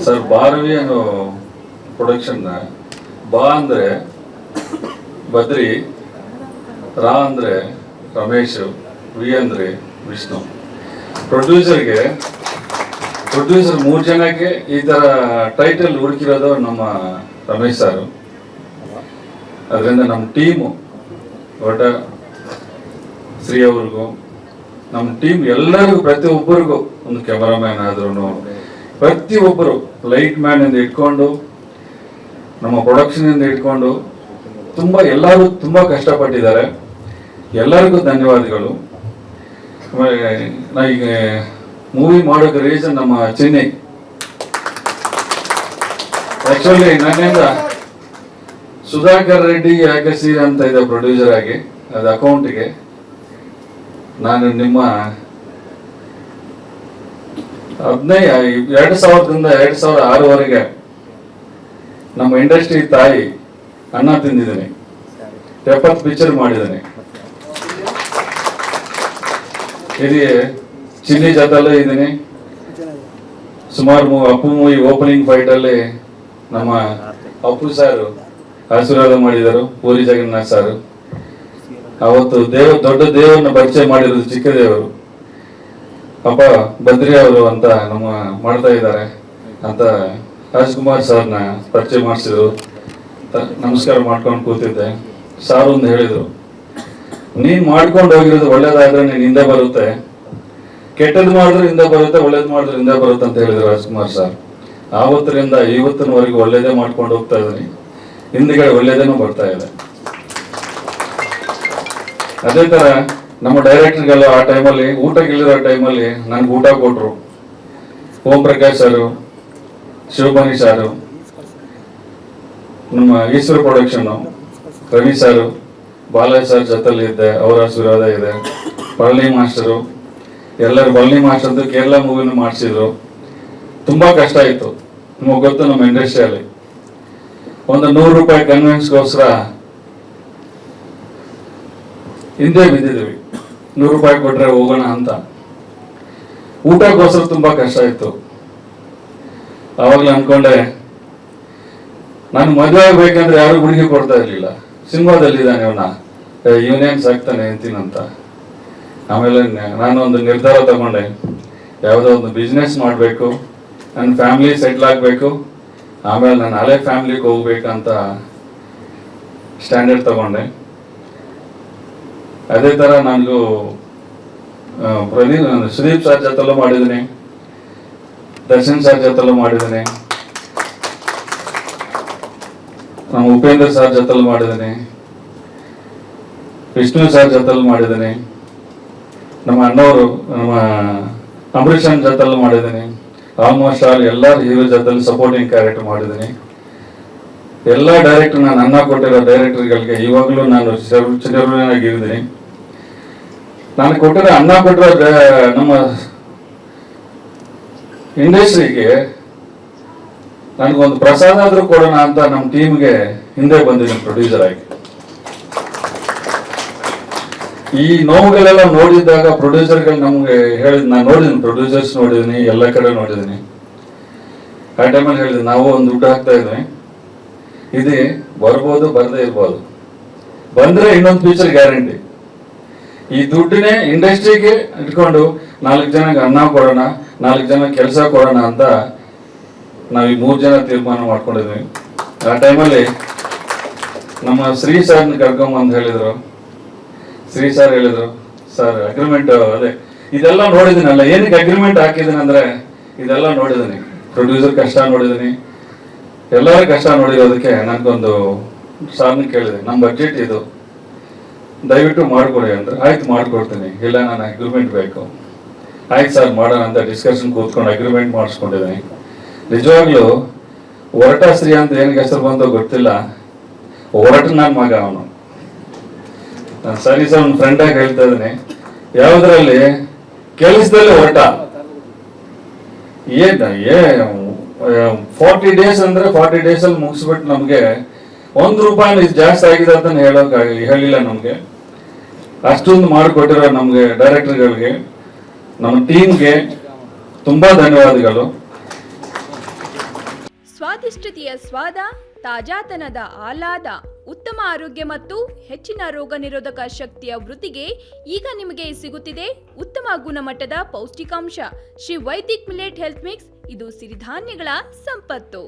Sir ಬಾರವಿ ಅನ್ನೋ ಪ್ರೊಡಕ್ಷನ್ನ ಬಾ ಅಂದರೆ ಬದ್ರಿ, ರಾ ಅಂದರೆ ರಮೇಶ್, ವಿ ಅಂದರೆ ವಿಷ್ಣು. ಪ್ರೊಡ್ಯೂಸರ್ 3 ಜನಕ್ಕೆ ಈ ಥರ ಟೈಟಲ್ ಹುಡುಕಿರೋದು ನಮ್ಮ ರಮೇಶ್ ಸಾರು. ಅದರಿಂದ ನಮ್ಮ ಟೀಮು ಒಟ್ಟ ಶ್ರೀ ಅವ್ರಿಗೂ ನಮ್ಮ ಟೀಮ್ ಎಲ್ಲರಿಗೂ ಪ್ರತಿಯೊಬ್ಬರಿಗೂ, ಒಂದು ಕ್ಯಾಮರಾಮ್ಯಾನ್ ಆದ್ರೂ ಪ್ರತಿಯೊಬ್ಬರು, ಲೈಟ್ ಮ್ಯಾನಿಂದ ಇಟ್ಕೊಂಡು ನಮ್ಮ ಪ್ರೊಡಕ್ಷನಿಂದ ಇಟ್ಕೊಂಡು ಎಲ್ಲರೂ ತುಂಬ ಕಷ್ಟಪಟ್ಟಿದ್ದಾರೆ. ಎಲ್ಲರಿಗೂ ಧನ್ಯವಾದಗಳು. ನಾ ಈಗ ಮೂವಿ ಮಾಡೋಕೆ ರೀಸನ್ ನಮ್ಮ ಚಿನ್ನಿ. ಆ್ಯಕ್ಚುಲಿ ನನ್ನಿಂದ ಸುಧಾಕರ್ ರೆಡ್ಡಿ ಯಾಕೆ ಸೀರೆ ಅಂತ ಇದೆ ಪ್ರೊಡ್ಯೂಸರ್ ಆಗಿ, ಅದು ಅಕೌಂಟಿಗೆ ನಾನು ನಿಮ್ಮ 2000ರಿಂದ 2006ವರೆಗೆ ನಮ್ಮ ಇಂಡಸ್ಟ್ರಿ ತಾಯಿ ಅನ್ನ ತಿಂದಿದ್ದೀನಿ. 70 ಪಿಕ್ಚರ್ ಮಾಡಿದ್ದೀನಿ. ಇದು ಚಿನ್ನಿ ಜೊತೆಲ್ಲೂ ಇದ್ದೀನಿ. ಸುಮಾರು ಅಪ್ಪು ಮೂವಿ ಓಪನಿಂಗ್ ಫೈಟಲ್ಲಿ ನಮ್ಮ ಅಪ್ಪು ಸಾರು ಆಶೀರ್ವಾದ ಮಾಡಿದರು, ಪೂರಿ ಜಗನ್ನಾಥ್ ಸಾರು. ಅವತ್ತು ದೊಡ್ಡ ದೇವರನ್ನ ಪರಿಚಯ ಮಾಡಿರೋದು ಚಿಕ್ಕ ದೇವರು ಅಪ್ಪ ಬದ್ರಿ ಅವರು ಅಂತ ನಮ್ಮ ಮಾಡ್ತಾ ಇದ್ದಾರೆ ಅಂತ ರಾಜ್ಕುಮಾರ್ ಸರ್ನ ಪರಿಚಯ ಮಾಡಿಸಿದ್ರು. ನಮಸ್ಕಾರ ಮಾಡ್ಕೊಂಡು ಕೂತಿದ್ದೆ. ಸಾರು ಒಂದು ಹೇಳಿದ್ರು, ನೀನ್ ಮಾಡ್ಕೊಂಡು ಹೋಗಿರೋದು ಒಳ್ಳೇದಾದ್ರೆ ನೀನ್ ಹಿಂದೆ ಬರುತ್ತೆ, ಕೆಟ್ಟದ್ದು ಮಾಡಿದ್ರೆ ಹಿಂದೆ ಬರುತ್ತೆ, ಒಳ್ಳೇದು ಮಾಡಿದ್ರೆ ಹಿಂದೆ ಬರುತ್ತೆ ಅಂತ ಹೇಳಿದ್ರು ರಾಜ್ಕುಮಾರ್ ಸರ್. ಆವತ್ತರಿಂದ ಇವತ್ತಿನವರೆಗೂ ಒಳ್ಳೇದೇ ಮಾಡ್ಕೊಂಡು ಹೋಗ್ತಾ ಇದ್ದೀನಿ. ಹಿಂದ್ಗಡೆ ಒಳ್ಳೇದೇನೂ ಬರ್ತಾ ಇದೆ. ಅದೇ ತರ ನಮ್ಮ ಡೈರೆಕ್ಟರ್ಗೆಲ್ಲ ಆ ಟೈಮಲ್ಲಿ ಊಟಕ್ಕಿಳಿರೋ ಟೈಮಲ್ಲಿ ನನ್ಗೆ ಊಟ ಕೊಟ್ರು. ಓಂ ಪ್ರಕಾಶ್ ಸಾರು, ಶಿವಭಾನಿ ಸಾರು, ನಮ್ಮ ಈಶ್ವರ ಪ್ರೊಡಕ್ಷನ್ ರವಿ ಸಾರು, ಬಾಲಾಜಿ ಸರ್ ಜೊತೆಲಿ ಇದ್ದೆ, ಅವರ ಆಶೀರ್ವಾದ ಇದೆ. ಪಳನಿ ಮಾಸ್ಟರು ಎಲ್ಲರೂ, ಪಳನಿ ಮಾಸ್ಟರ್ ಅಂತೂ ಕೇರಳ ಮೂವಿನೂ ಮಾಡಿಸಿದ್ರು. ತುಂಬಾ ಕಷ್ಟ ಆಯ್ತು. ನಿಮಗೆ ಗೊತ್ತು, ನಮ್ಮ ಇಂಡಸ್ಟ್ರಿಯಲ್ಲಿ ಒಂದು 100 ರೂಪಾಯಿ ಕನ್ವೆನ್ಸ್ಗೋಸ್ಕರ ಹಿಂದೆ ಬಿದ್ದಿದ್ವಿ. 100 ರೂಪಾಯಿ ಕೊಟ್ರೆ ಹೋಗೋಣ ಅಂತ. ಊಟಕ್ಕೋಸ್ಕರ ತುಂಬಾ ಕಷ್ಟ ಇತ್ತು. ಅವಾಗಲೇ ಅನ್ಕೊಂಡೆ, ನಾನು ಮದುವೆ ಆಗ್ಬೇಕಂದ್ರೆ ಯಾರು ಹುಡುಗಿ ಕೊಡ್ತಾ ಇರ್ಲಿಲ್ಲ. ಸಿನಿಮಾದಲ್ಲಿ ಇದ್ದಾನೆ ಇವನೇನ್ ಸಾಕ್ತಾನೆ ಅಂತೀನಂತ. ಆಮೇಲೆ ನಾನು ಒಂದು ನಿರ್ಧಾರ ತಗೊಂಡೆ, ಯಾವುದೋ ಒಂದು ಬಿಸ್ನೆಸ್ ಮಾಡಬೇಕು, ನನ್ನ ಫ್ಯಾಮಿಲಿ ಸೆಟ್ಲ್ ಆಗಬೇಕು, ಆಮೇಲೆ ನಾನು ಹಳೆ ಫ್ಯಾಮಿಲಿಗೆ ಹೋಗ್ಬೇಕಂತ ಸ್ಟ್ಯಾಂಡರ್ಡ್ ತಗೊಂಡೆ. ಅದೇ ತರ ನನಗೂ ಸುದೀಪ್ ಸರ್ ಜೊತೆಲ್ಲೂ ಮಾಡಿದ್ದೀನಿ, ದರ್ಶನ್ ಸರ್ ಜೊತೆಲ್ಲೂ ಮಾಡಿದ್ದೀನಿ, ನಮ್ಮ ಉಪೇಂದ್ರ ಸರ್ ಜೊತೆಲ್ಲೂ ಮಾಡಿದ್ದೀನಿ, ವಿಷ್ಣು ಸರ್ ಜೊತೆಲ್ಲೂ ಮಾಡಿದ್ದೀನಿ, ನಮ್ಮ ಅಣ್ಣವರು ನಮ್ಮ ಅಂಬರೀಷನ್ ಜೊತೆಲ್ಲೂ ಮಾಡಿದ್ದೀನಿ. ಆಲ್ಮೋಸ್ಟ್ ಆಲ್ ಎಲ್ಲ ಹೀರೋ ಜೊತೆಲಿ ಸಪೋರ್ಟಿಂಗ್ ಕ್ಯಾರೆಕ್ಟರ್ ಮಾಡಿದ್ದೀನಿ. ಎಲ್ಲ ಡೈರೆಕ್ಟರ್, ನಾನು ಅನ್ನ ಕೊಟ್ಟಿರೋ ಡೈರೆಕ್ಟರ್ಗಳಿಗೆ ಇವಾಗಲೂ ನಾನು ಚಿರಋಣಿಯಾಗಿದ್ದೀನಿ. ನಾನು ಕೊಟ್ಟಿರೋ ಅನ್ನ ಕೊಟ್ಟಿರೋ ನಮ್ಮ ಇಂಡಸ್ಟ್ರಿಗೆ ನನಗೊಂದು ಪ್ರಸಾದ ಆದ್ರೂ ಕೊಡೋಣ ಅಂತ ನಮ್ಮ ಟೀಮ್ಗೆ ಹಿಂದೆ ಬಂದಿದ್ದೀನಿ ಪ್ರೊಡ್ಯೂಸರ್ ಆಗಿ. ಈ ನೋವುಗಳೆಲ್ಲ ನೋಡಿದಾಗ ಪ್ರೊಡ್ಯೂಸರ್ಗಳು ನಮ್ಗೆ ಹೇಳಿದ್, ನಾನು ನೋಡಿದ್ದೀನಿ, ಪ್ರೊಡ್ಯೂಸರ್ಸ್ ನೋಡಿದ್ದೀನಿ, ಎಲ್ಲ ಕಡೆ ನೋಡಿದ್ದೀನಿ. ಆ ಟೈಮಲ್ಲಿ ಹೇಳಿದ್ದೀನಿ, ನಾವು ಒಂದು ದುಡ್ಡು ಹಾಕ್ತಾ ಇದ್ವಿ, ಇದು ಬರ್ಬೋದು, ಬರದೇ ಇರ್ಬೋದು, ಬಂದ್ರೆ ಇನ್ನೊಂದು ಫ್ಯೂಚರ್ ಗ್ಯಾರಂಟಿ. ಈ ದುಡ್ಡನ್ನೇ ಇಂಡಸ್ಟ್ರಿಗೆ ಇಟ್ಕೊಂಡು 4 ಜನಕ್ಕೆ ಅನ್ನ ಕೊಡೋಣ, 4 ಜನ ಕೆಲಸ ಕೊಡೋಣ ಅಂತ ನಾವು ಈ 3 ಜನ ತೀರ್ಮಾನ ಮಾಡ್ಕೊಂಡಿದ್ವಿ. ಆ ಟೈಮಲ್ಲಿ ನಮ್ಮ ಶ್ರೀ ಸರ್ನ ಕರ್ಕೊಂಬಂದು ಹೇಳಿದ್ರು. ಶ್ರೀ ಸರ್ ಹೇಳಿದ್ರು, ಸರ್ ಅಗ್ರಿಮೆಂಟ್ ಅದೇ ಇದೆಲ್ಲ ನೋಡಿದ್ದೀನಲ್ಲ, ಏನಕ್ಕೆ ಅಗ್ರಿಮೆಂಟ್ ಹಾಕಿದ್ದೀನಿ ಅಂದ್ರೆ ಇದೆಲ್ಲ ನೋಡಿದ್ದೀನಿ, ಪ್ರೊಡ್ಯೂಸರ್ ಕಷ್ಟ ನೋಡಿದ್ದೀನಿ, ಎಲ್ಲರ ಕಷ್ಟ ನೋಡಿರೋದಕ್ಕೆ ನನಗೊಂದು ಸಾರ್ನ ಕೇಳಿದೆ, ನಮ್ಮ ಬಡ್ಜೆಟ್ ಇದು, ದಯವಿಟ್ಟು ಮಾಡ್ಕೊಡಿ ಅಂದ್ರೆ. ಆಯ್ತು ಮಾಡ್ಕೊಡ್ತೀನಿ, ಇಲ್ಲ ನಾನು ಅಗ್ರಿಮೆಂಟ್ ಬೇಕು. ಆಯ್ತು ಸರ್ ಮಾಡೋಣ ಅಂತ ಡಿಸ್ಕಷನ್ ಕೂತ್ಕೊಂಡು ಅಗ್ರಿಮೆಂಟ್ ಮಾಡಿಸ್ಕೊಂಡಿದ್ದೀನಿ. ನಿಜವಾಗ್ಲೂ ಹೊರಟ ಶ್ರೀ ಅಂತ ಏನಕ್ಕೆ ಹೆಸರು ಬಂತೋ ಗೊತ್ತಿಲ್ಲ, ಹೊರಟ ನನ್ನ ಮಗ ಅವನು. ನಾನು ಸರಿ ಸರ್ ಒಂದು ಫ್ರೆಂಡ್ ಆಗಿ ಹೇಳ್ತಾ ಇದ್ದೀನಿ, ಯಾವುದ್ರಲ್ಲಿ ಕೆಲಸದಲ್ಲಿ ಹೊರಟ 40 ಡೇಸ್ ಅಂದ್ರೆ 40 ಡೇಸ್ ಅಲ್ಲಿ ಮುಗಿಸ್ಬಿಟ್ಟು ನಮ್ಗೆ 1 ರೂಪಾಯಿ ಜಾಸ್ತಿ ಆಗಿದೆ ಅಂತ ಹೇಳಿಲ್ಲ. ನಮ್ಗೆ ಅಷ್ಟೊಂದು ಮಾಡಿಕೊಟ್ಟಿರೋ ನಮ್ಗೆ ಡೈರೆಕ್ಟರ್ಗಳಿಗೆ, ನಮ್ಮ ಟೀಮ್ಗೆ ತುಂಬಾ ಧನ್ಯವಾದಗಳು. ಸ್ವಾದಿಷ್ಟತೆಯ ಸ್ವಾದ, ತಾಜಾತನದ ಆಹ್ಲಾದ, ಉತ್ತಮ ಆರೋಗ್ಯ ಮತ್ತು ಹೆಚ್ಚಿನ ರೋಗ ನಿರೋಧಕ ಶಕ್ತಿಯ ವೃದ್ಧಿಗೆ ಈಗ ನಿಮಗೆ ಸಿಗುತ್ತಿದೆ ಉತ್ತಮ ಗುಣಮಟ್ಟದ ಪೌಷ್ಟಿಕಾಂಶ. Shri Vaidik millet health mix, ಇದು ಸಿರಿಧಾನ್ಯಗಳ ಸಂಪತ್ತು.